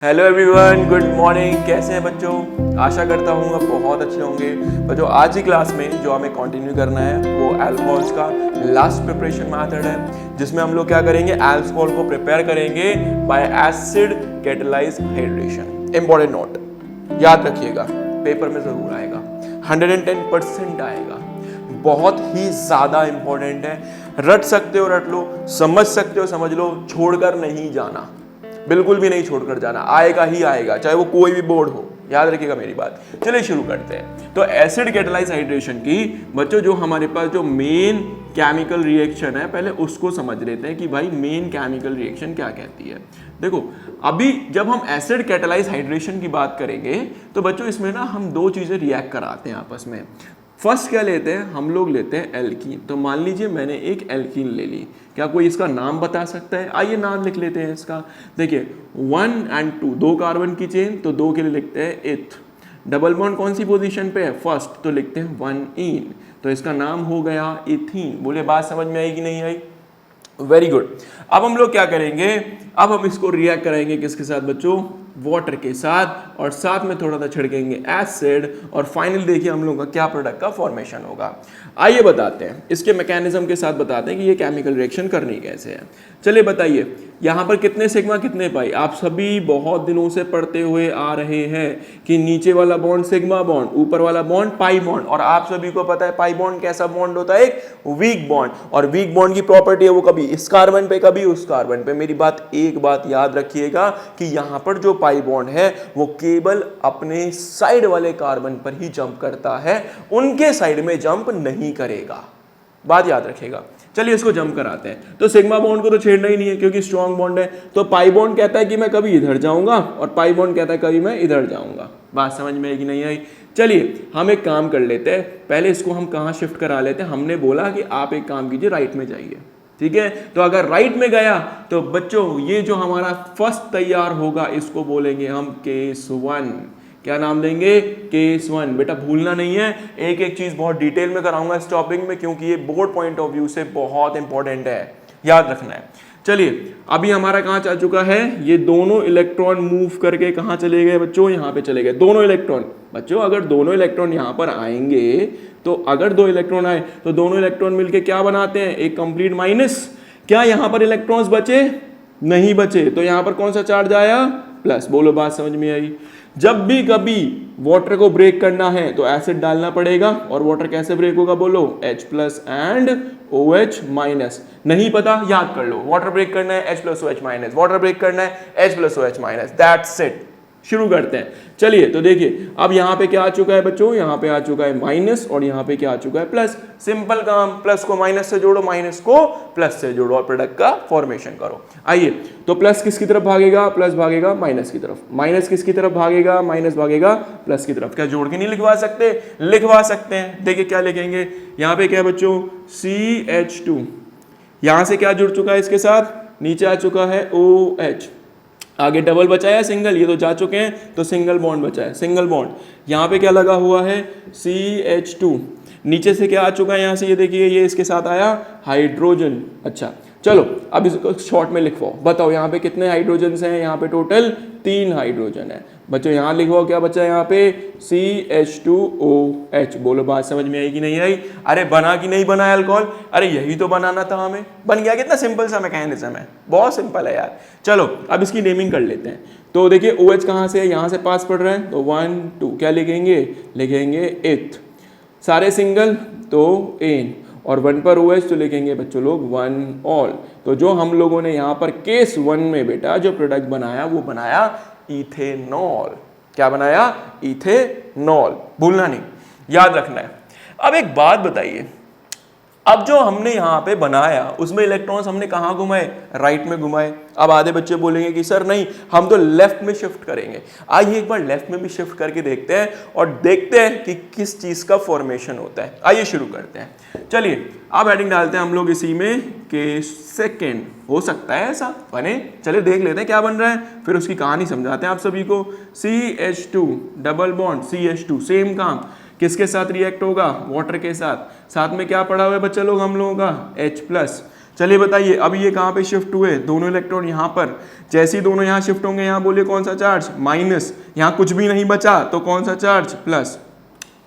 Hello everyone, good morning. कैसे हैं बच्चों? आशा करता हूँ आप बहुत अच्छे होंगे। बच्चों आज की क्लास में जो हमें कंटिन्यू करना है वो अल्कोहल्स का लास्ट प्रिपरेशन मेथड है, जिसमें हम लोग क्या करेंगे, अल्कोहल को प्रिपेयर करेंगे bye acid catalysed hydration. Important note याद रखिएगा, पेपर में जरूर आएगा, 110% आएगा, बहुत ही ज्यादा इंपॉर्टेंट है। रट सकते हो रट लो, समझ सकते हो समझ लो, छोड़कर नहीं जाना, बिल्कुल भी नहीं छोड़कर जाना, आएगा ही आएगा, चाहे वो कोई भी बोर्ड हो, याद रखिएगा मेरी बात। चलिए शुरू करते हैं। तो एसिड कैटालाइज्ड हाइड्रेशन की बच्चों जो हमारे पास जो मेन केमिकल रिएक्शन है, पहले उसको समझ लेते हैं कि भाई मेन केमिकल रिएक्शन क्या कहती है। देखो अभी जब हम एसिड कैटालाइज्ड हाइड्रेशन की बात करेंगे तो बच्चों इसमें ना हम दो चीजें रिएक्ट कराते हैं आपस में। फर्स्ट क्या लेते हैं, हम लोग लेते हैं एल्कीन। तो मान लीजिए मैंने एक एल्कीन ले ली, क्या कोई इसका नाम बता सकता है? आइए नाम लिख लेते हैं इसका। देखिए 1 और 2 दो कार्बन की चेन, तो दो के लिए लिखते हैं इथ। डबल बॉन्ड कौन सी पोजीशन पे है? फर्स्ट, तो लिखते हैं 1 इन, तो इसका नाम हो गया इथीन। बोले बात समझ में आई कि नहीं आई? Very good. अब हम लोग क्या करेंगे, अब हम इसको रिएक्ट कराएंगे किसके साथ बच्चों? वाटर के साथ, और साथ में थोड़ा सा छिड़केंगे एसिड, और फाइनल देखिए हम लोग का क्या प्रोडक्ट का फॉर्मेशन होगा। आइए बताते हैं, इसके मैकेनिज्म के साथ बताते हैं कि ये केमिकल रिएक्शन करनी कैसे है। चलिए बताइए, यहाँ पर कितने सिग्मा कितने पाई? आप सभी बहुत दिनों से पढ़ते हुए आ रहे हैं कि नीचे वाला बॉन्ड सिग्मा बॉन्ड, ऊपर वाला बॉन्ड पाई बॉन्ड, और आप सभी को पता है पाई बॉन्ड कैसा बॉन्ड होता है? एक वीक बॉन्ड। और वीक बॉन्ड की प्रॉपर्टी है वो कभी इस कार्बन पे कभी उस कार्बन पे। मेरी बात एक बात याद रखिएगा कि यहां पर जो पाई बॉन्ड है वो केवल अपने साइड वाले कार्बन पर ही जंप करता है, उनके साइड में जंप नहीं करेगा, बात याद रखिएगा। चलिए इसको जंप कराते हैं। तो सिग्मा बॉन्ड को तो छेड़ना ही नहीं है क्योंकि स्ट्रॉन्ग बॉन्ड है। तो पाई बॉन्ड कहता है कि मैं कभी इधर जाऊंगा, और पाई बॉन्ड कहता है कभी मैं इधर जाऊंगा। बात समझ में आई कि नहीं आई? चलिए हम एक काम कर लेते हैं, पहले इसको हम कहाँ शिफ्ट करा लेते हैं। हमने बोला कि आप एक काम कीजिए, राइट में जाइए, ठीक है? तो अगर राइट में गया तो बच्चों ये जो हमारा फर्स्ट तैयार होगा इसको बोलेंगे हम केस 1। क्या नाम देंगे? केस 1। बेटा भूलना नहीं है, एक एक चीज बहुत डिटेल में कराऊंगा इस टॉपिक में, क्योंकि ये बोर्ड पॉइंट ऑफ व्यू से बहुत इंपॉर्टेंट है, याद रखना है। चलिए अभी हमारा कहाँ जा चुका है, ये दोनों इलेक्ट्रॉन मूव करके कहाँ चले गए बच्चों? यहाँ पे चले गए दोनों इलेक्ट्रॉन। बच्चों अगर दोनों इलेक्ट्रॉन यहाँ पर आएंगे, तो अगर दो इलेक्ट्रॉन आए तो दोनों इलेक्ट्रॉन मिलके क्या बनाते हैं? एक कंप्लीट माइनस। क्या यहाँ पर इलेक्ट्रॉन्स बचे? नहीं बचे, तो यहाँ पर कौन सा चार्ज आया? प्लस। बोलो बात समझ में आई? जब भी कभी वाटर को ब्रेक करना है तो एसिड डालना पड़ेगा, और वाटर कैसे ब्रेक होगा? बोलो H plus and OH minus. नहीं पता? याद कर लो, वाटर ब्रेक करना है H plus OH minus, water break करना है H plus OH minus, that's it. शुरू करते हैं। चलिए तो देखिए अब यहाँ पे क्या आ चुका है बच्चों? यहाँ पे आ चुका है माइनस, और यहाँ पे क्या आ चुका है? प्लस। सिंपल काम, प्लस को माइनस से जोड़ो, माइनस को प्लस से जोड़ो, और प्रोडक्ट का फॉर्मेशन करो। आइए तो प्लस किसकी तरफ भागेगा? प्लस भागेगा माइनस की तरफ। माइनस किसकी तरफ भागेगा? माइनस भागेगा प्लस की तरफ। क्या जोड़ के नहीं लिखवा सकते? लिखवा सकते हैं। देखिए क्या लिखेंगे यहाँ पे, क्या बच्चों? CH2। यहाँ से क्या जुड़ चुका है इसके साथ? नीचे आ चुका है OH। आगे डबल बचा है सिंगल, ये तो जा चुके हैं, तो सिंगल बॉन्ड बचा है, सिंगल बॉन्ड। यहाँ पे क्या लगा हुआ है? CH2। नीचे से क्या आ चुका है? यहाँ से ये देखिए, ये इसके साथ आया हाइड्रोजन। अच्छा चलो अब इसको शॉर्ट में लिखवाओ, बताओ यहाँ पे कितने हाइड्रोजन हैं? यहाँ पे टोटल 3 हाइड्रोजन है बच्चों। यहाँ लिखवाओ क्या बचा है यहाँ पे? CH2OH। बोलो बात समझ में आई कि नहीं आई? अरे बना कि नहीं बना अल्कोहल? अरे यही तो बनाना था हमें, बन गया। कितना सिंपल सा मैकेनिज्म है, बहुत सिंपल है यार। चलो अब इसकी नेमिंग कर लेते हैं। तो देखिए OH कहाँ से है? यहाँ से पास पड़ रहे हैं, तो 1 2 क्या लिखेंगे? लिखेंगे इथ। सारे सिंगल तो एन, और 1 पर OH तो लिखेंगे बच्चों लोग 1 ऑल। तो जो हम लोगों ने यहाँ पर केस 1 में बेटा जो प्रोडक्ट बनाया वो बनाया इथेनॉल। क्या बनाया? इथेनॉल। भूलना नहीं, याद रखना है। अब एक बात बताइए, अब जो हमने यहाँ पे बनाया उसमें इलेक्ट्रॉन्स हमने कहाँ घुमाए? राइट में घुमाए। अब आधे बच्चे बोलेंगे कि सर नहीं, हम तो लेफ्ट में शिफ्ट करेंगे। आइए एक बार लेफ्ट में भी शिफ्ट करके देखते हैं, और देखते हैं कि किस चीज का फॉर्मेशन होता है। आइए शुरू करते हैं। चलिए अब हेडिंग डालते हैं हम लोग इसी में कि सेकेंड। हो सकता है ऐसा बने, चलिए देख लेते हैं क्या बन रहा है, फिर उसकी कहानी समझाते हैं आप सभी को। CH2 double bond CH2, same काम, किसके साथ रिएक्ट होगा? वाटर के साथ। साथ में क्या पड़ा हुआ है बच्चा लोग हम लोगों का? H plus. चलिए बताइए, अब ये कहाँ पे शिफ्ट हुए, दोनों इलेक्ट्रॉन यहाँ पर, जैसे ही दोनों यहाँ शिफ्ट होंगे यहाँ बोलिए कौन सा चार्ज, माइनस, यहाँ कुछ भी नहीं बचा तो कौन सा चार्ज, प्लस।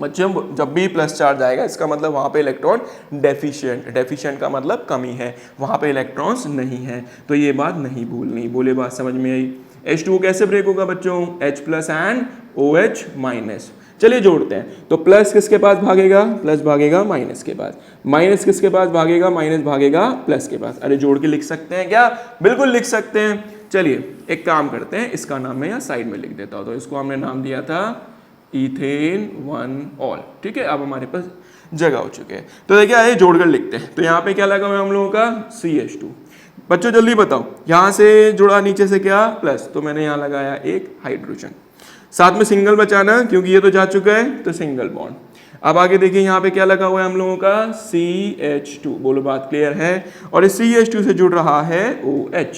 बच्चों जब भी प्लस चार्ज आएगा इसका मतलब वहाँ पे इलेक्ट्रॉन डेफिशिएंट, डेफिशिएंट का मतलब कमी है, वहाँ पे इलेक्ट्रॉन्स नहीं है, तो ये बात नहीं भूलनी। बोले बात समझ में आई। H2O कैसे ब्रेक होगा बच्चों, H plus and OH minus. चलिए जोड़ते हैं, तो प्लस किसके पास भागेगा, प्लस भागेगा माइनस के पास, माइनस किसके पास भागेगा, माइनस भागेगा प्लस के पास। अरे जोड़ के लिख सकते हैं क्या, बिल्कुल लिख सकते हैं। चलिए एक काम करते हैं, इसका नाम मैं यहाँ साइड में लिख देता हूँ, तो इसको हमने नाम दिया था इथेन 1 ऑल, ठीक है। अब हमारे पास जगह हो चुके हैं, तो देखिए आइए जोड़कर लिखते हैं। तो यहाँ पे क्या लगा हुआ है हम लोगों का, CH2। बच्चों जल्दी बताओ, यहाँ से जुड़ा नीचे से क्या, प्लस, तो मैंने यहाँ लगाया एक हाइड्रोजन, साथ में सिंगल बचाना क्योंकि ये तो जा चुका है, तो सिंगल बॉन्ड। अब आगे देखिए यहाँ पे क्या लगा हुआ है हम लोगों का, CH2, बोलो बात क्लियर है। और इस CH2 से जुड़ रहा है OH,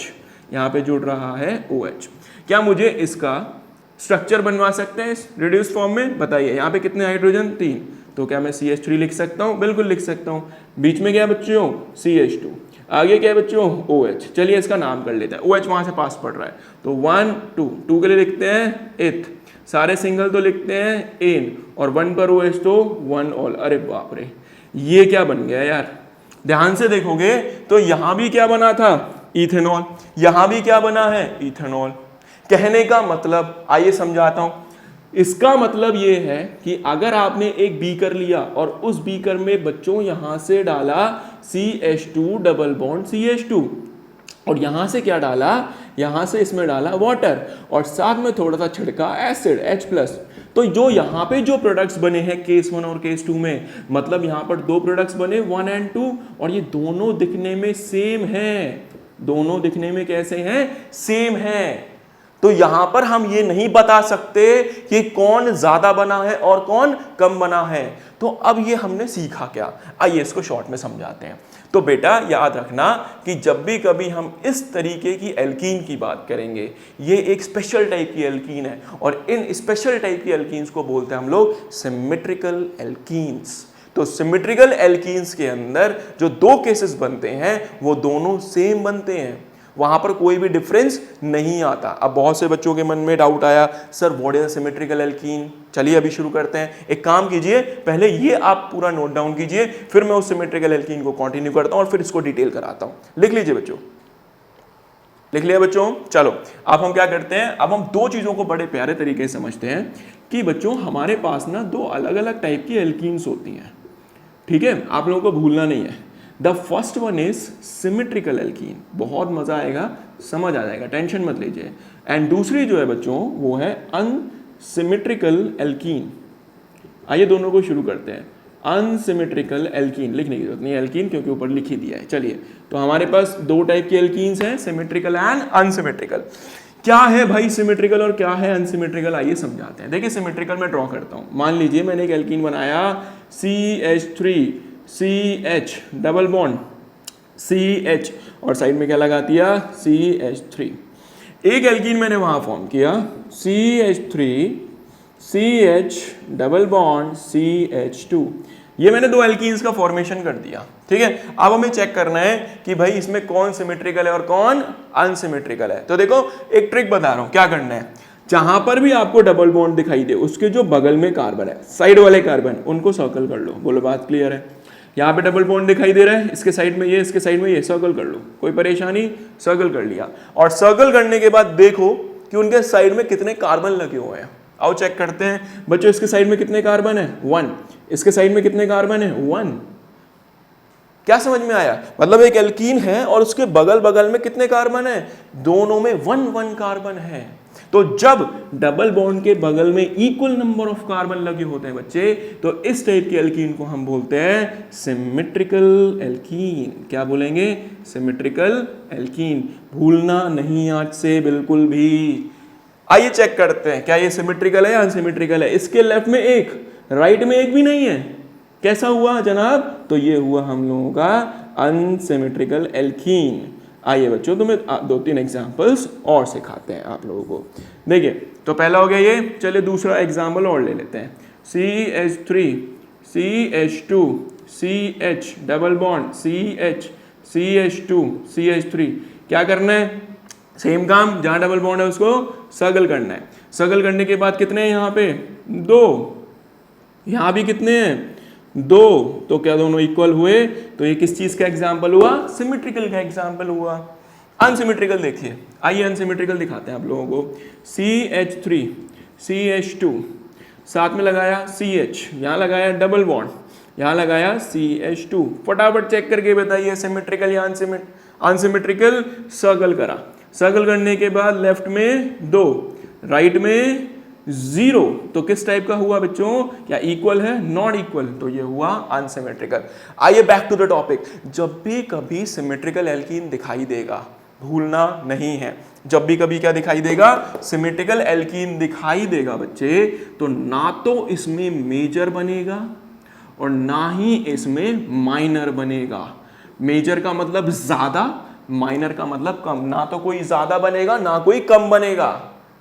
यहाँ पे जुड़ रहा है OH। क्या मुझे इसका स्ट्रक्चर बनवा सकते हैं इस रिड्यूस फॉर्म में, बताइए। यहाँ पे कितने हाइड्रोजन, 3, तो क्या मैं CH3 लिख सकता हूँ, बिल्कुल लिख सकता हूँ। बीच में क्या है बच्चों, CH2, आगे क्या है बच्चों, OH। चलिए इसका नाम कर लेते हैं, OH वहां से पास पड़ रहा है, तो 1 2 2 के लिए लिखते हैं एथ, सारे सिंगल तो लिखते हैं एन, और 1 पर OH तो 1 ऑल। अरे बाप रे, ये क्या बन गया यार, ध्यान से देखोगे तो यहां भी क्या बना था, इथेनॉल, यहां भी क्या बना है, इथेनॉल। कहने का मतलब, आइए समझाता हूं, इसका मतलब ये है कि अगर आपने एक बीकर लिया और उस बीकर में बच्चों यहां से डाला CH2 डबल बॉन्ड CH2, और यहां से क्या डाला, यहां से इसमें डाला वाटर, और साथ में थोड़ा सा छिड़का एसिड H+, तो जो यहाँ पे जो प्रोडक्ट्स बने हैं केस 1 और केस 2 में, मतलब यहाँ पर 2 प्रोडक्ट्स बने 1 और 2, और ये दोनों दिखने में सेम हैं, दोनों दिखने में कैसे हैं, सेम हैं। तो यहां पर हम ये नहीं बता सकते कि कौन ज्यादा बना है और कौन कम बना है। तो अब ये हमने सीखा क्या, आइए इसको शॉर्ट में समझाते हैं। तो बेटा याद रखना कि जब भी कभी हम इस तरीके की एल्कीन की बात करेंगे, ये एक स्पेशल टाइप की एल्कीन है, और इन स्पेशल टाइप की एल्कीन्स को बोलते हैं हम लोग सिमेट्रिकल एल्कीन्स। तो सिमेट्रिकल एल्कीन्स के अंदर जो 2 केसेस बनते हैं वो दोनों सेम बनते हैं, वहां पर कोई भी डिफरेंस नहीं आता। अब बहुत से बच्चों के मन में डाउट आया, sir what is symmetrical alkene. चलिए अभी शुरू करते हैं। एक काम कीजिए, पहले ये आप पूरा नोट डाउन कीजिए, फिर मैं उस सिमेट्रिकल एल्कीन को कंटिन्यू करता हूं और फिर इसको डिटेल कराता हूं। लिख लीजिए बच्चों, लिख लिया बच्चों। चलो अब हम क्या करते हैं, अब हम 2 चीजों को बड़े प्यारे तरीके से समझते हैं कि बच्चों हमारे पास ना 2 अलग अलग टाइप की एल्कीन्स होती हैं, ठीक है, आप लोगों को भूलना नहीं है। The first one is symmetrical alkene, बहुत मजा आएगा, समझ आ जाएगा, टेंशन मत लीजिए। एंड दूसरी जो है बच्चों वो है अनसिमेट्रिकल एल्कीन। आइए दोनों को शुरू करते हैं। अनसिमेट्रिकल एल्कीन, लिखने की जरूरत नहीं है एल्कीन क्योंकि ऊपर लिख ही दिया है। चलिए, तो हमारे पास 2 टाइप की एल्कीन्स हैं, सिमेट्रिकल एंड अनसिमेट्रिकल। क्या है भाई सिमेट्रिकल और क्या है अनसिमेट्रिकल, आइए समझाते हैं। देखिए सिमेट्रिकल मैं ड्रॉ करता हूं। मान लीजिए मैंने एक एल्कीन बनाया CH3 CH double bond CH, और साइड में क्या लगा दिया CH3। एक एल्कीन मैंने वहां फॉर्म किया CH3 CH double bond CH2, ये मैंने 2 एल्कीन्स का फॉर्मेशन कर दिया, ठीक है। अब हमें चेक करना है कि भाई इसमें कौन सिमेट्रिकल है और कौन अनसिमेट्रिकल है। तो देखो एक ट्रिक बता रहा हूं, क्या करना है, जहां पर भी आपको डबल बॉन्ड दिखाई दे उसके जो बगल में कार्बन है, साइड वाले कार्बन, उनको सर्कल कर लो। बोलो बात क्लियर है। यहाँ पे डबल बॉन्ड दिखाई दे रहा है, इसके साइड में ये, इसके साइड में ये, सर्कल कर लो, कोई परेशानी, सर्कल कर लिया। और सर्कल करने के बाद देखो कि उनके साइड में कितने कार्बन लगे हुए हैं। आओ चेक करते हैं बच्चों, इसके साइड में कितने कार्बन है 1, इसके साइड में कितने कार्बन है 1। क्या समझ में आया, मतलब एक एल्कीन है और उसके बगल बगल में कितने कार्बन है, दोनों में 1 कार्बन है। तो जब डबल बॉन्ड के बगल में इक्वल नंबर ऑफ कार्बन लगे होते हैं बच्चे, तो इस टाइप की एल्कीन को हम बोलते हैं सिमेट्रिकल एल्कीन। क्या बोलेंगे, सिमेट्रिकल एल्कीन। भूलना नहीं आज से बिल्कुल भी। आइए चेक करते हैं क्या ये सिमेट्रिकल है या अनसिमेट्रिकल है। इसके लेफ्ट में 1, राइट में 1 भी नहीं है, कैसा हुआ जनाब, तो ये हुआ हम लोगों का अनसिमेट्रिकल एल्कीन। आइए बच्चों तुम्हें 2-3 एग्जांपल्स और सिखाते हैं आप लोगों को। देखिए तो पहला हो गया ये, चलिए दूसरा एग्जांपल और ले लेते हैं। CH3 CH2 CH double bond CH CH2 CH3, क्या करना है, सेम काम, जहां डबल बॉन्ड है उसको सर्कल करना है। सर्कल करने के बाद कितने हैं यहाँ पे, 2, यहाँ भी कितने हैं, 2, तो क्या दोनों इक्वल हुए, तो ये किस चीज का एग्जाम्पल हुआ, सिमेट्रिकल का एग्जाम्पल हुआ। अनसिमेट्रिकल देखिए, आइए अनसिमेट्रिकल दिखाते हैं आप लोगों को। CH3 CH2, साथ में लगाया CH, यहाँ लगाया डबल बॉन्ड, यहाँ लगाया CH2, फटाफट चेक करके बताइए सिमेट्रिकल या अनसिमेट्रिकल। सर्कल करा, सर्कल करने के बाद लेफ्ट में 2, राइट में 0, तो किस टाइप का हुआ बच्चों, क्या इक्वल है, नॉट इक्वल, तो ये हुआ अनसिमेट्रिकल। आइए बैक टू द टॉपिक, जब भी कभी सिमेट्रिकल एल्कीन दिखाई देगा, भूलना नहीं है, जब भी कभी क्या दिखाई देगा, सिमेट्रिकल एल्कीन दिखाई देगा बच्चे, तो ना तो इसमें मेजर बनेगा और ना ही इसमें माइनर बनेगा। मेजर का मतलब ज्यादा, माइनर का मतलब कम, ना तो कोई ज्यादा बनेगा ना कोई कम बनेगा,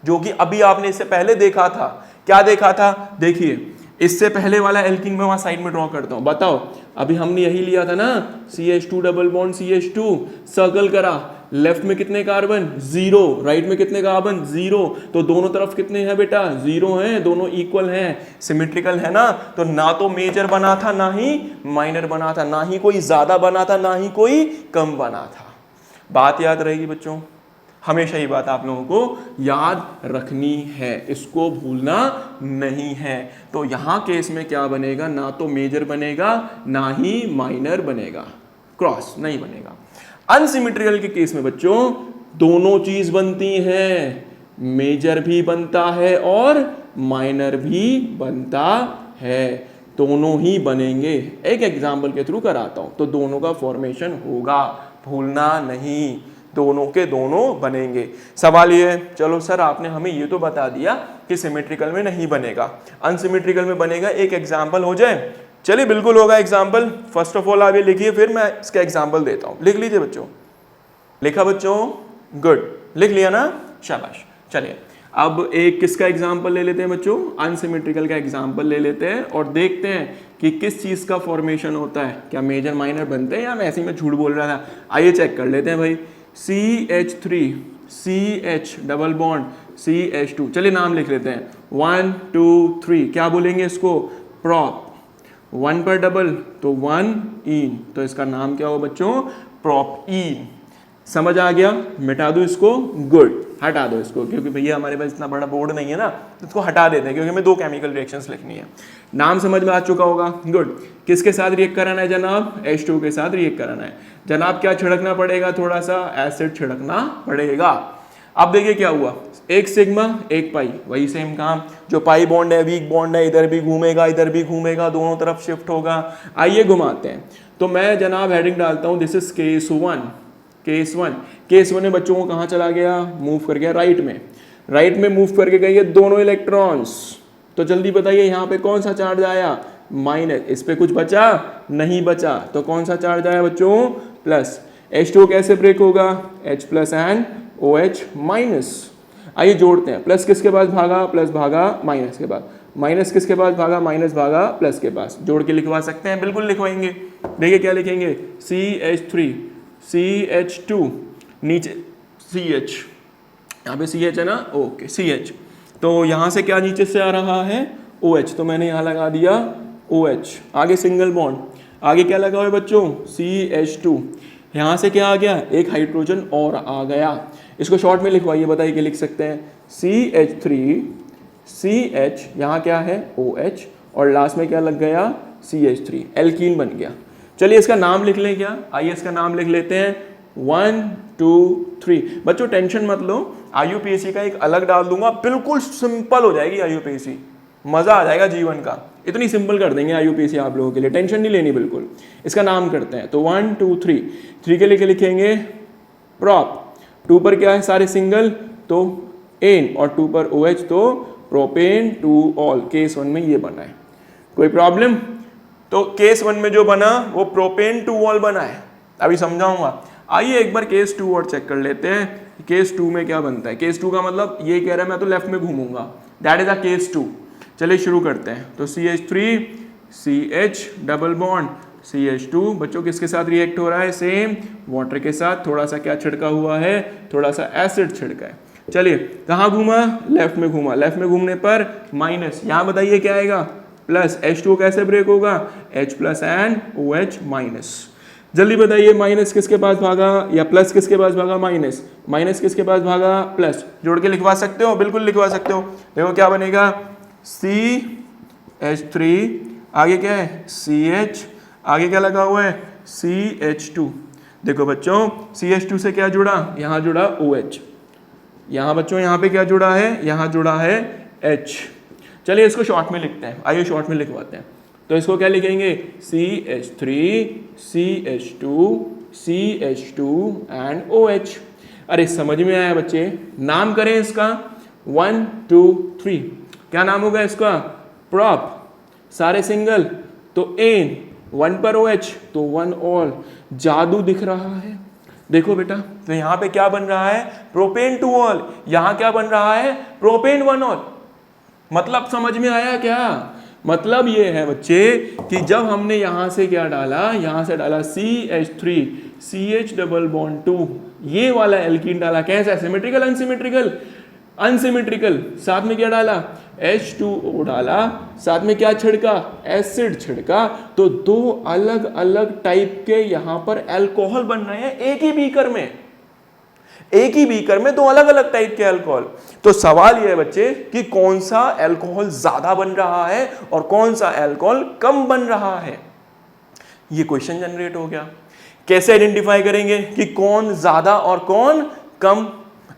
जो कि अभी आपने इससे पहले देखा था। क्या देखा था, देखिए इससे पहले वाला एल्कीन में वहां साइड में ड्रॉ करता हूं, बताओ, अभी हमने यही लिया था ना, CH2 double bond CH2, circle करा, लेफ्ट में कितने कार्बन, 0, राइट में कितने कार्बन, 0, तो दोनों तरफ कितने हैं बेटा, 0 हैं, दोनों इक्वल हैं, सिमेट्रिकल है ना, तो ना तो मेजर बना था ना ही माइनर बना था, ना ही कोई ज्यादा बना था ना ही कोई कम बना था। बात याद रहेगी बच्चों, हमेशा ये बात आप लोगों को याद रखनी है, इसको भूलना नहीं है। तो यहां केस में क्या बनेगा, ना तो मेजर बनेगा ना ही माइनर बनेगा, क्रॉस नहीं बनेगा। अनसिमेट्रिकल के केस में बच्चों दोनों चीज बनती हैं, मेजर भी बनता है और माइनर भी बनता है, दोनों ही बनेंगे। एक एग्जाम्पल के थ्रू कराता हूं, तो दोनों का फॉर्मेशन होगा, भूलना नहीं, दोनों के दोनों बनेंगे। सवाल ये है, चलो सर आपने हमें ये तो बता दिया कि सिमेट्रिकल में नहीं बनेगा, अनसिमेट्रिकल में बनेगा, एक एग्जाम्पल हो जाए। चलिए बिल्कुल होगा एग्जाम्पल। फर्स्ट ऑफ ऑल आप ये लिखिए, फिर मैं इसका एग्जाम्पल देता हूं। लिख लीजिए बच्चों, लिखा बच्चों, गुड, लिख लिया ना, शाबाश। चलिए अब एक किसका एग्जाम्पल ले लेते हैं बच्चों, अनसिमेट्रिकल का एग्जाम्पल ले लेते हैं और देखते हैं कि किस चीज का फॉर्मेशन होता है, क्या मेजर माइनर बनते हैं या मैं ऐसे ही मैं झूठ बोल रहा था। आइए चेक कर लेते हैं भाई। CH3 CH double bond CH2, चलिए नाम लिख लेते हैं, 1 2 3, क्या बोलेंगे इसको, प्रॉप, 1 पर डबल तो 1 इन, तो इसका नाम क्या हो बच्चों, प्रॉप इन। समझ आ गया, मिटा दो इसको, गुड, हटा दो इसको, क्योंकि भैया हमारे पास इतना बड़ा बोर्ड नहीं है ना, तो इसको हटा देते हैं क्योंकि हमें 2 केमिकल रिएक्शंस लिखनी है। नाम समझ में आ चुका होगा, गुड। किसके साथ रिएक्ट कराना है जनाब, H2 के साथ रिएक्ट कराना है जनाब। क्या छिड़कना पड़ेगा, थोड़ा सा एसिड छिड़कना पड़ेगा। अब देखिए क्या हुआ, एक सिग्मा एक पाई, वही सेम काम, जो पाई बॉन्ड है वीक बॉन्ड है, इधर भी घूमेगा इधर भी घूमेगा, दोनों तरफ शिफ्ट होगा। आइए घुमाते हैं, तो मैं जनाब हेडिंग डालता हूं, दिस इज केस 1। केस 1 में बच्चों को कहाँ चला गया, मूव कर गया राइट में, राइट में मूव करके गई है दोनों इलेक्ट्रॉन्स। तो जल्दी बताइए यहाँ पे कौन सा चार्ज आया, माइनस, इस पे कुछ बचा नहीं बचा, तो कौन सा चार्ज आया बच्चों, प्लस। H2 कैसे ब्रेक होगा, H plus and OH minus. आइए जोड़ते हैं, प्लस किसके पास भागा, प्लस भागा माइनस के पास, माइनस किसके पास भागा, माइनस भागा प्लस के पास। जोड़ के लिखवा सकते हैं, बिल्कुल लिखवाएंगे। देखिए क्या लिखेंगे, CH3 CH2, नीचे CH, यहाँ पे CH है ना, ओके CH, तो यहाँ से क्या नीचे से आ रहा है, OH, तो मैंने यहाँ लगा दिया OH। आगे सिंगल बॉन्ड, आगे क्या लगा हुआ है बच्चों, CH2, यहाँ से क्या आ गया, एक हाइड्रोजन और आ गया। इसको शॉर्ट में लिखवाइए, बताइए क्या लिख सकते हैं, CH3 CH, यहाँ क्या है OH, और लास्ट में क्या लग गया, CH3, एल्कीन बन गया। चलिए इसका नाम लिख लें क्या, आइए इसका नाम लिख लेते हैं, 1 2 3। बच्चों टेंशन मत लो, IUPAC का एक अलग डाल दूंगा, बिल्कुल सिंपल हो जाएगी IUPAC, मजा आ जाएगा जीवन का, इतनी सिंपल कर देंगे IUPAC आप लोगों के लिए, टेंशन नहीं लेनी बिल्कुल। इसका नाम करते हैं, तो 1 2 3, 3 के लिए लिखेंगे प्रॉप, 2 पर क्या है सारे सिंगल तो एन, और 2 पर OH तो प्रोपेन टू ऑल। केस 1 में ये बना है, कोई प्रॉब्लम, तो केस 1 में जो बना वो प्रोपेन टू ऑल बना है, अभी समझाऊंगा। आइए एक बार केस 2 और चेक कर लेते हैं, केस 2 में क्या बनता है। केस 2 का मतलब ये कह रहा है मैं तो लेफ्ट में घूमूंगा, दैट इज अ केस 2। चलिए शुरू करते हैं, तो CH3 CH double bond CH2 बच्चों किसके साथ रिएक्ट हो रहा है, सेम वाटर के साथ, थोड़ा सा क्या छिड़का हुआ है, थोड़ा सा एसिड छिड़का है। चलिए कहाँ घूमा, लेफ्ट में घूमा, लेफ्ट में घूमने पर माइनस, यहाँ बताइए क्या आएगा, प्लस, H2 कैसे ब्रेक होगा, H plus and OH minus. जल्दी बताइए माइनस किसके पास भागा या प्लस किसके पास भागा, माइनस, माइनस किसके पास भागा, प्लस। जोड़ के लिखवा सकते हो, बिल्कुल लिखवा सकते हो। देखो क्या बनेगा, CH3, आगे क्या है CH, आगे क्या लगा हुआ है CH2। देखो बच्चों CH2 से क्या जुड़ा, यहाँ जुड़ा OH, यहाँ बच्चों यहाँ पे क्या जुड़ा है, यहाँ जुड़ा है H। चलिए इसको शॉर्ट में लिखते हैं, आइए शॉर्ट में लिखवाते हैं। तो इसको क्या लिखेंगे, CH3 CH2 CH2 and OH। अरे समझ में आया बच्चे, नाम करें इसका 1 2 3, क्या नाम होगा इसका, प्रॉप, सारे सिंगल तो N, 1 पर OH तो 1 ऑल। जादू दिख रहा है, देखो बेटा, तो यहाँ पे क्या बन रहा है, प्रोपेन 2 ऑल, यहाँ क्या बन रहा है, प्रोपेन 1 ऑल। मतलब समझ में आया क्या, मतलब ये है बच्चे कि जब हमने यहां से क्या डाला, यहां से डाला CH3 CH डबल बॉन्ड 2, ये वाला एल्कीन डाला, कैसा, सिमेट्रिकल अनसिमेट्रिकल, अनसिमेट्रिकल, साथ में क्या डाला H2O डाला, साथ में क्या छिड़का, एसिड छिड़का, तो दो अलग अलग टाइप के यहां पर अल्कोहल बन रहे हैं एक ही बीकर में, एक ही बीकर में दो अलग अलग टाइप के अल्कोहल। तो सवाल यह है बच्चे कि कौन सा अल्कोहल ज्यादा बन रहा है और कौन सा अल्कोहल कम बन रहा है, ये क्वेश्चन जनरेट हो गया। कैसे आइडेंटिफाई करेंगे कि कौन ज्यादा और कौन कम,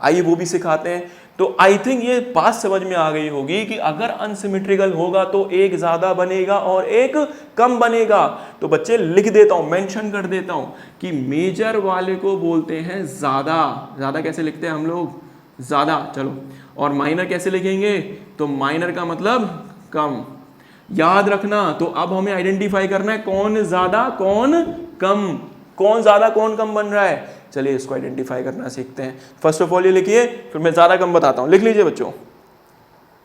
आइए वो भी सिखाते हैं। तो आई थिंक ये बात समझ में आ गई होगी कि अगर अनसिमेट्रिकल होगा तो एक ज्यादा बनेगा और एक कम बनेगा। तो बच्चे लिख देता हूं, मेंशन कर देता हूं कि मेजर वाले को बोलते हैं ज्यादा, ज्यादा कैसे लिखते हैं हम लोग, ज्यादा, चलो, और माइनर कैसे लिखेंगे, तो माइनर का मतलब कम। याद रखना, तो अब हमें आइडेंटिफाई करना है कौन ज्यादा कौन कम, कौन ज्यादा कौन कम बन रहा है। चलिए इसको आइडेंटिफाई करना सीखते हैं। फर्स्ट ऑफ ऑल ये लिखिए, फिर मैं ज्यादा कम बताता हूं। लिख लीजिए बच्चों,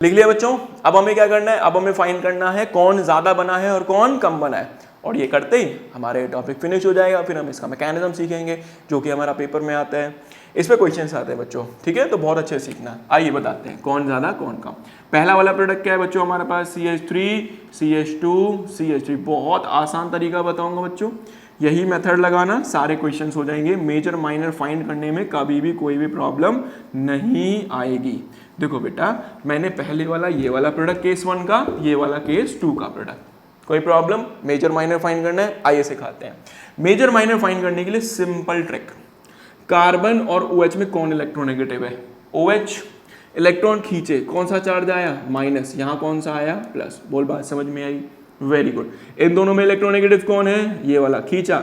लिख लिया बच्चों। अब हमें क्या करना है, अब हमें फाइंड करना है कौन ज्यादा बना है और कौन कम बना है, और ये करते ही हमारे टॉपिक फिनिश हो जाएगा। फिर हम इसका मैकेनिज्म सीखेंगे जो कि हमारा पेपर में आता है, इस पे क्वेश्चंस आते हैं बच्चों, ठीक है। तो बहुत अच्छे से सीखना। आइए बताते हैं कौन ज्यादा कौन कम। पहला वाला प्रोडक्ट क्या है बच्चों हमारे पास, CH3 CH2 CH3। बहुत आसान तरीका बताऊंगा बच्चों, यही मेथड लगाना, सारे क्वेश्चंस हो जाएंगे। मेजर माइनर फाइंड करने में कभी भी कोई भी प्रॉब्लम नहीं आएगी। देखो बेटा, मैंने पहले वाला ये वाला प्रोडक्ट केस 1 का, ये वाला केस 2 का प्रोडक्ट, कोई प्रॉब्लम, मेजर माइनर फाइंड करना है। आइए सिखाते हैं। मेजर माइनर फाइंड करने के लिए सिंपल ट्रिक, कार्बन और OH में कौन इलेक्ट्रोनेगेटिव है, OH, इलेक्ट्रॉन खींचे, कौन सा चार्ज आया, माइनस, यहाँ कौन सा आया, प्लस। बोल बात समझ में आई, वेरी गुड। इन दोनों में इलेक्ट्रोनेगेटिव कौन है, ये वाला, खींचा,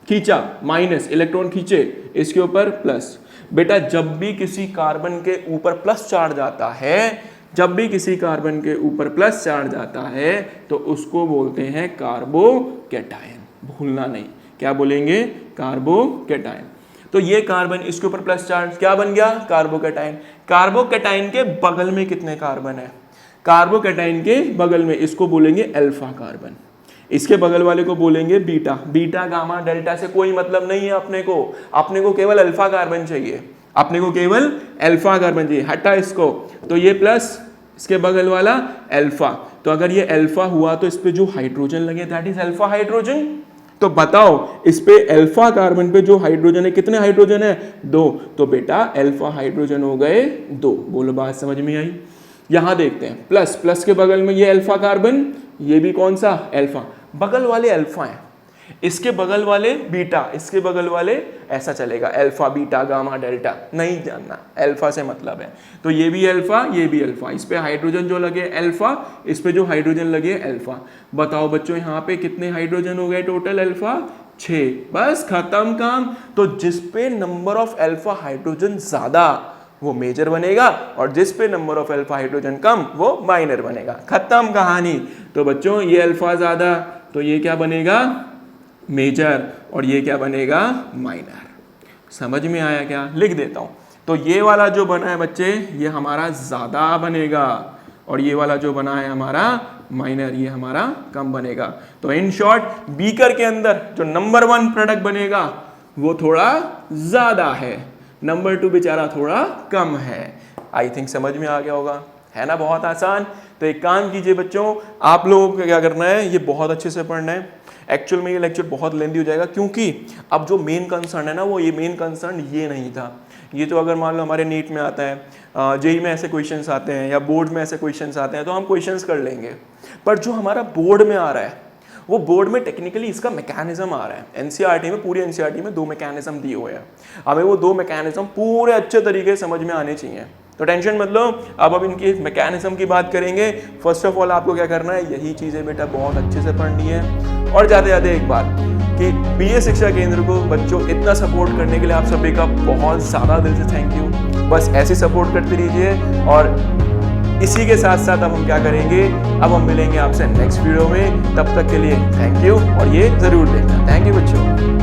खींचा, माइनस, इलेक्ट्रॉन खींचे, इसके ऊपर प्लस। बेटा जब भी किसी कार्बन के ऊपर प्लस चार्ज आता है, जब भी किसी कार्बन के ऊपर प्लस चार्ज आता है तो उसको बोलते हैं कार्बोकैटायन, भूलना नहीं, क्या बोलेंगे, कार्बोकैटायन। तो ये कार्बन, इसके ऊपर प्लस चार्ज, क्या बन गया, कार्बोकैटायन। कार्बोकैटायन के बगल में कितने कार्बन है, कार्बोकैटायन के बगल में, इसको बोलेंगे अल्फा कार्बन, इसके बगल वाले को बोलेंगे बीटा। बीटा गामा डेल्टा से कोई मतलब नहीं है अपने को केवल अल्फा कार्बन चाहिए, अपने को केवल अल्फा कार्बन चाहिए। हटा इसको, तो ये प्लस, इसके बगल वाला अल्फा। तो अगर ये अल्फा हुआ तो इस पे जो हाइड्रोजन लगे दैट इज अल्फा हाइड्रोजन। तो बताओ इस पे अल्फा कार्बन पे जो हाइड्रोजन है, कितने हाइड्रोजन है, 2। तो बेटा अल्फा हाइड्रोजन हो गए 2। बोलो बात समझ में आई। यहां देखते हैं प्लस, प्लस के बगल में ये अल्फा कार्बन, ये भी कौन सा, अल्फा, बगल वाले अल्फा हैं, इसके बगल वाले बीटा, इसके बगल वाले, ऐसा चलेगा, अल्फा बीटा गामा डेल्टा नहीं जानना, अल्फा से मतलब है। तो ये भी अल्फा, ये भी अल्फा, इस पे हाइड्रोजन जो लगे अल्फा, इस पे जो हाइड्रोजन लगे अल्फा। बताओ बच्चों यहाँ पे कितने हाइड्रोजन हो गए टोटल, अल्फा 6, बस खत्म काम। तो जिस पे नंबर ऑफ अल्फा हाइड्रोजन ज्यादा वो मेजर बनेगा और जिस पे नंबर ऑफ अल्फा हाइड्रोजन कम वो माइनर बनेगा, खत्म कहानी। तो बच्चों ये अल्फा ज्यादा, तो ये क्या बनेगा, मेजर, और ये क्या बनेगा, माइनर। समझ में आया क्या, लिख देता हूं। तो ये वाला जो बना है बच्चे, ये हमारा ज्यादा बनेगा, और ये वाला जो बना है हमारा माइनर, ये हमारा कम बनेगा। तो इन शॉर्ट बीकर के अंदर जो नंबर 1 प्रोडक्ट बनेगा वो थोड़ा ज्यादा है, नंबर 2 बेचारा थोड़ा कम है। आई थिंक समझ में आ गया होगा, है ना, बहुत आसान। तो एक काम कीजिए बच्चों, आप लोगों को क्या करना है, ये बहुत अच्छे से पढ़ना है। एक्चुअल में ये लेक्चर बहुत लेंथी हो जाएगा, क्योंकि अब जो मेन कंसर्न है ना, वो ये मेन कंसर्न ये नहीं था। ये तो अगर मान लो हमारे नीट में आता है, जेई में ऐसे क्वेश्चंस आते हैं या बोर्ड में ऐसे क्वेश्चंस आते हैं, तो हम क्वेश्चंस कर लेंगे। पर जो हमारा बोर्ड में आ रहा है, वो बोर्ड में टेक्निकली इसका मैकेनिज्म आ रहा है। एनसीईआरटी में, पूरी एनसीईआरटी में 2 मैकेनिज्म दिए हुए हैं, हमें वो 2 मैकेनिज्म पूरे अच्छे तरीके से समझ में आने चाहिए। तो टेंशन मत लो, अब इनकी मैकेनिज्म की बात करेंगे। फर्स्ट ऑफ ऑल आपको क्या करना है, यही चीज़ें बेटा बहुत अच्छे से पढ़नी है। और जाते जाते एक बात कि बीए शिक्षा केंद्र को बच्चों इतना सपोर्ट करने के लिए आप सभी का बहुत ज़्यादा दिल से थैंक यू। बस ऐसे सपोर्ट करते रहिए। और इसी के साथ साथ अब हम क्या करेंगे, अब हम मिलेंगे आपसे नेक्स्ट वीडियो में। तब तक के लिए थैंक यू, और ये ज़रूर देखना। थैंक यू बच्चों।